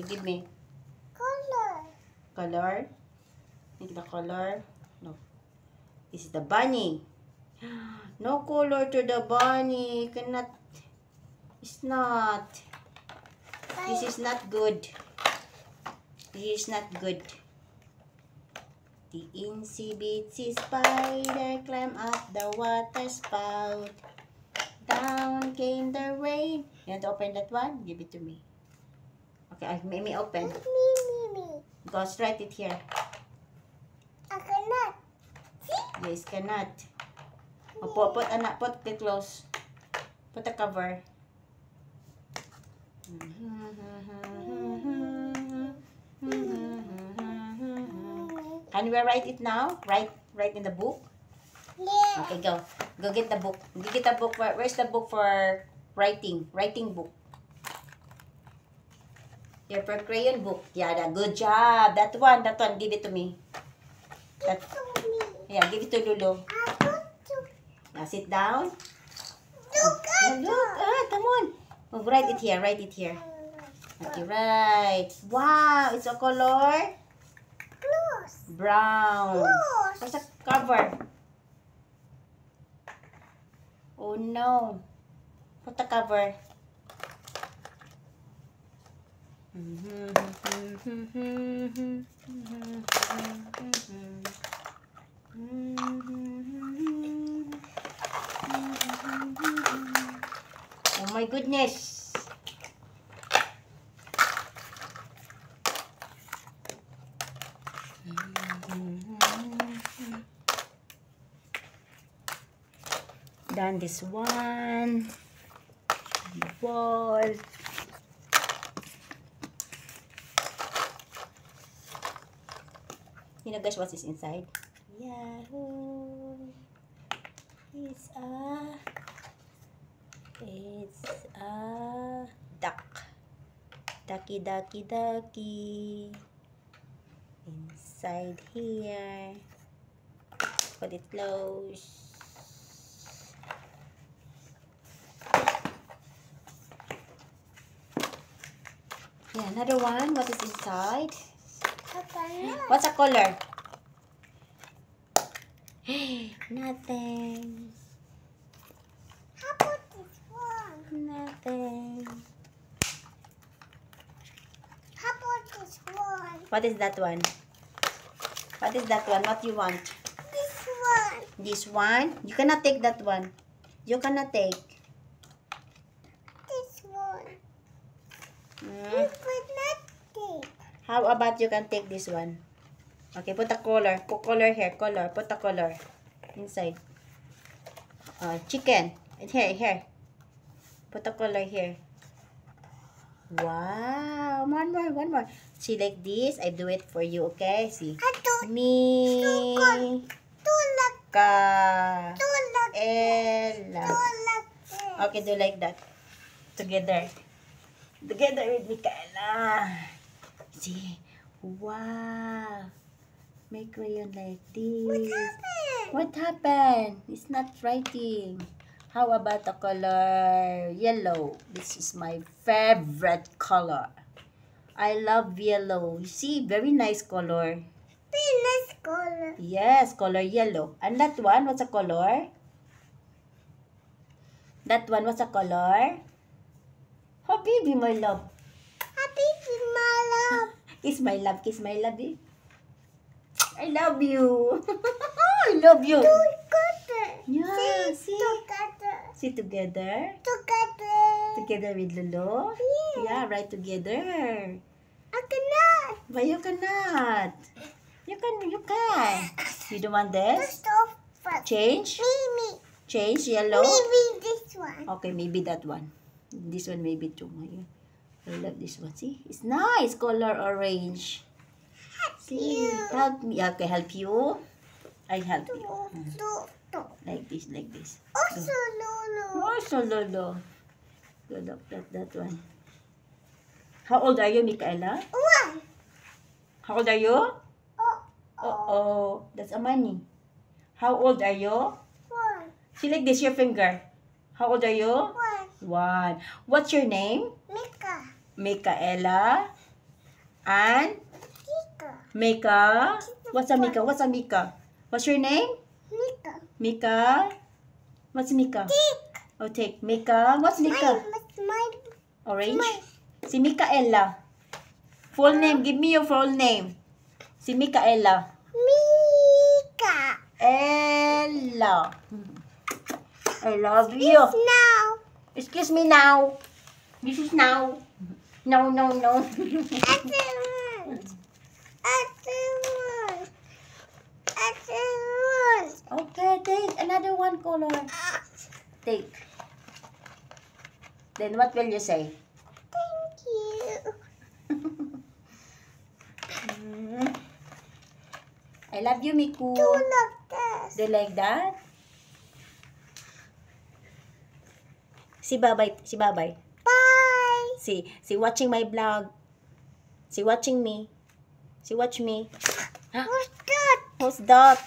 give me. Color. Color. Make the color. No. This is the bunny. No color to the bunny. Cannot. It's not. This is not good. This is not good. The insy bitsy spider climbed up the water spout. Down came the rain. You want to open that one? Give it to me. Okay, make me open. Me. Because write it here. I cannot. Yes, cannot. Oh, put it close. Put the cover. Can we write it now? Write in the book? Yeah. Okay, go. Go get the book. Go get the book. Where's the book for writing? Writing book. Your for crayon book. Yeah, good job. That one. Give it to me. Give to me. Yeah, give it to Lulu. I want to. Now sit down. Look at Look. Come on. Oh, write it here. Write it here. Okay, right. Wow, it's a color Close. brown. Close. What's the cover? Oh no. Put the cover. Oh my goodness. Done this one. The ball. You know guys what is inside? Yahoo! It's a duck. Ducky. Inside here. Put it close. Yeah, another one. What is inside? What's a color? Nothing. How about this one? Nothing. How about this one? What is that one? What is that one? What you want? This one. This one? You cannot take that one. You cannot take. This one. Mm. You could not take. How about you can take this one? Okay, put a color. Put color here. Color. Put a color inside. Chicken. Here. Put a color here. Wow. One more. See like this. I do it for you. Okay? See. I don't. Me. Ka. Ella. Okay, do like that. Together with Micaela. See. Wow. Make crayon like this. What happened? It's not writing. How about the color yellow? This is my favorite color. I love yellow. You see, very nice color. Nice color. Yes, color yellow. And that one, what's a color? That one, what's a color? Habibi, my love. Happy my love. Kiss my love, eh? I love you. I love you. Together. Yeah, see? Together. See together. Together. Together with Lolo. Yeah, right together. I cannot. Why you cannot? You can. You don't want this? Stop first. Change? Me. Change yellow? Maybe this one. Okay, maybe that one. This one maybe too. I love this one. See? It's nice. Color orange. See? Help me. Okay, help you. I help you. Like this. Also, Lolo. Also, Lolo. Good up that one. How old are you, Micaela? One. How old are you? Oh. That's a money. How old are you? One. See like this, your finger. How old are you? One. 1. What's your name? Mika. Micaela. And Mika. Mika. What's a Mika? What's a Mika? What's your name? Mika. Mika. What's Mika? Tick. Oh, take Mika. What's Mika? Smile. Orange? Smile. Si Mikaela. Full name. Give me your full name. Si Mikaela. Mika. Ella. I love you. Now. Excuse me now. This is now. No, no, no. Excellent. Excellent. Excellent. Okay, take another one color. Take. Then what will you say? Thank you. I love you, Miku. Do like this. Do you like that? Si Babay. Si Babay. Bye. Si watching my vlog. Si watching me. Si watch me. What's that? Who's that?